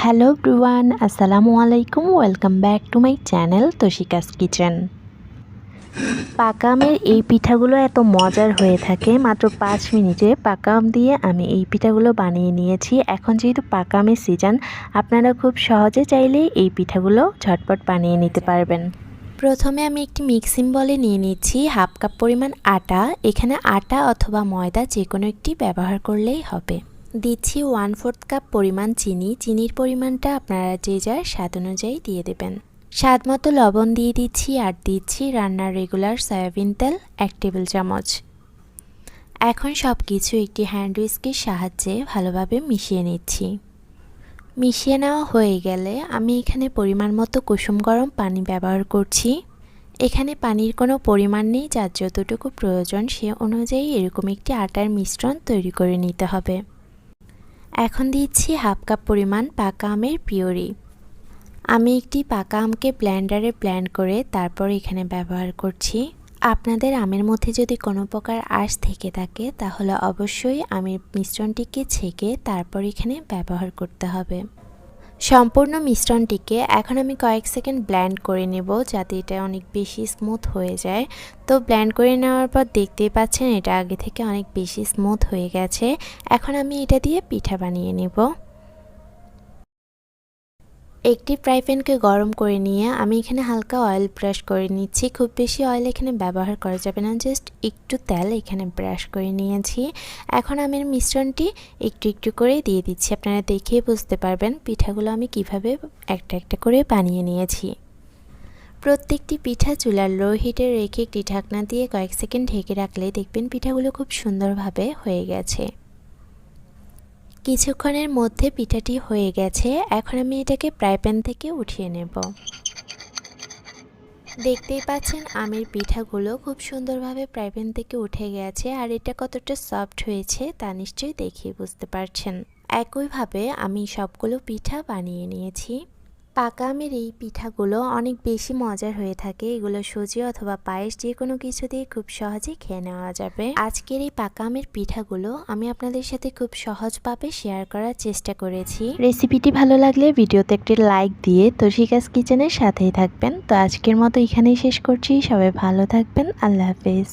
Hello everyone, আসসালামু আলাইকুম। Welcome back to my channel Toshika's kitchen. পাকা আমের এই পিঠাগুলো এত মজার হয়ে থাকে। মাত্র 5 মিনিটে পাকা আম দিয়ে আমি এই পিঠাগুলো বানিয়ে নিয়েছি। এখন যেহেতু পাকা আমের সিজন, আপনারা খুব সহজে চাইলেই এই পিঠাগুলো ঝটপট বানিয়ে নিতে পারবেন। প্রথমে আমি একটি মিক্সিং বলে নিয়ে নিচ্ছি হাফ কাপ পরিমাণ আটা। এখানে আটা অথবা ময়দা যে কোনো একটি ব্যবহার করলেই হবে। দিচ্ছি 1/4 কাপ পরিমাণ চিনি। চিনির পরিমাণটা আপনারা যে যার স্বাদ অনুযায়ী দিয়ে দেবেন। স্বাদ মতো লবণ দিয়ে দিচ্ছি আর দিচ্ছি রান্নার রেগুলার সয়াবিন তেল 1 টেবিল চামচ। এখন সব কিছু একটি হ্যান্ড হুইস্কের সাহায্যে ভালোভাবে মিশিয়ে নিচ্ছি। মিশিয়ে নেওয়া হয়ে গেলে আমি এখানে পরিমাণ মতো কুসুম গরম পানি ব্যবহার করছি। এখানে পানির কোনো পরিমাণ নেই, যার যতটুকু প্রয়োজন সে অনুযায়ী এরকম একটি আটার মিশ্রণ তৈরি করে নিতে হবে। এখন দিচ্ছি হাফ কাপ পরিমাণ পাকা আমের পিউরি। আমি একটি পাকা আমকে ব্লেন্ডারে ব্লেন্ড করে তারপর এখানে ব্যবহার করছি। আপনাদের আমের মধ্যে যদি কোনো প্রকার আঁশ থেকে থাকে তাহলে অবশ্যই আমের মিশ্রণটিকে ছেঁকে তারপর এখানে ব্যবহার করতে হবে। সম্পূর্ণ মিশ্রণটিকে এখন আমি কয়েক সেকেন্ড ব্লেন্ড করে নেব, যাতে এটা অনেক বেশি স্মুথ হয়ে যায়। তো ব্লেন্ড করে নেওয়ার পর দেখতেই পাচ্ছেন এটা আগে থেকে অনেক বেশি স্মুথ হয়ে গেছে। এখন আমি এটা দিয়ে পিঠা বানিয়ে নেব। একটি ফ্রাই প্যানকে গরম করে নিয়ে আমি এখানে হালকা অয়েল ব্রাশ করে নিচ্ছি। খুব বেশি অয়েল এখানে ব্যবহার করা যাবে না, জাস্ট একটু তেল এখানে ব্রাশ করে নিয়েছি। এখন আমি মিশ্রণটি একটু একটু করে দিয়ে দিচ্ছি। আপনারা দেখে বুঝতে পারবেন পিঠাগুলো আমি কিভাবে একটা একটা করে বানিয়ে নিয়েছি। প্রত্যেকটি পিঠা চুলার লো হিটে রেখে একটি ঢাকনা দিয়ে কয়েক সেকেন্ড ঢেকে রাখলে দেখবেন পিঠাগুলো খুব সুন্দরভাবে হয়ে গেছে। কিছুক্ষণের মধ্যে পিঠাটি হয়ে গেছে। এখন আমি এটাকে ফ্রাই প্যান থেকে উঠিয়ে নেব। দেখতেই পাচ্ছেন আমের পিঠাগুলো খুব সুন্দরভাবে ফ্রাই প্যান থেকে উঠে গেছে, আর এটা কতটা সফট হয়েছে তা নিশ্চয়ই দেখে বুঝতে পারছেন। একইভাবে আমি সবগুলো পিঠা বানিয়ে নিয়েছি। পাকা আমের এই পিঠাগুলো অনেক বেশি মজার হয়ে থাকে। এগুলো সুজি অথবা পায়েস যে কোনো কিছু দিয়ে খুব সহজে খেয়ে নেওয়া যাবে। আজকের এই পাকা আমের পিঠাগুলো আমি আপনাদের সাথে খুব সহজভাবে শেয়ার করার চেষ্টা করেছি। রেসিপিটি ভালো লাগলে ভিডিওতে একটি লাইক দিয়ে তোশিকাস কিচেনের সাথেই থাকবেন। তো আজকের মতো এখানেই শেষ করছি। সবাই ভালো থাকবেন। আল্লাহ হাফেজ।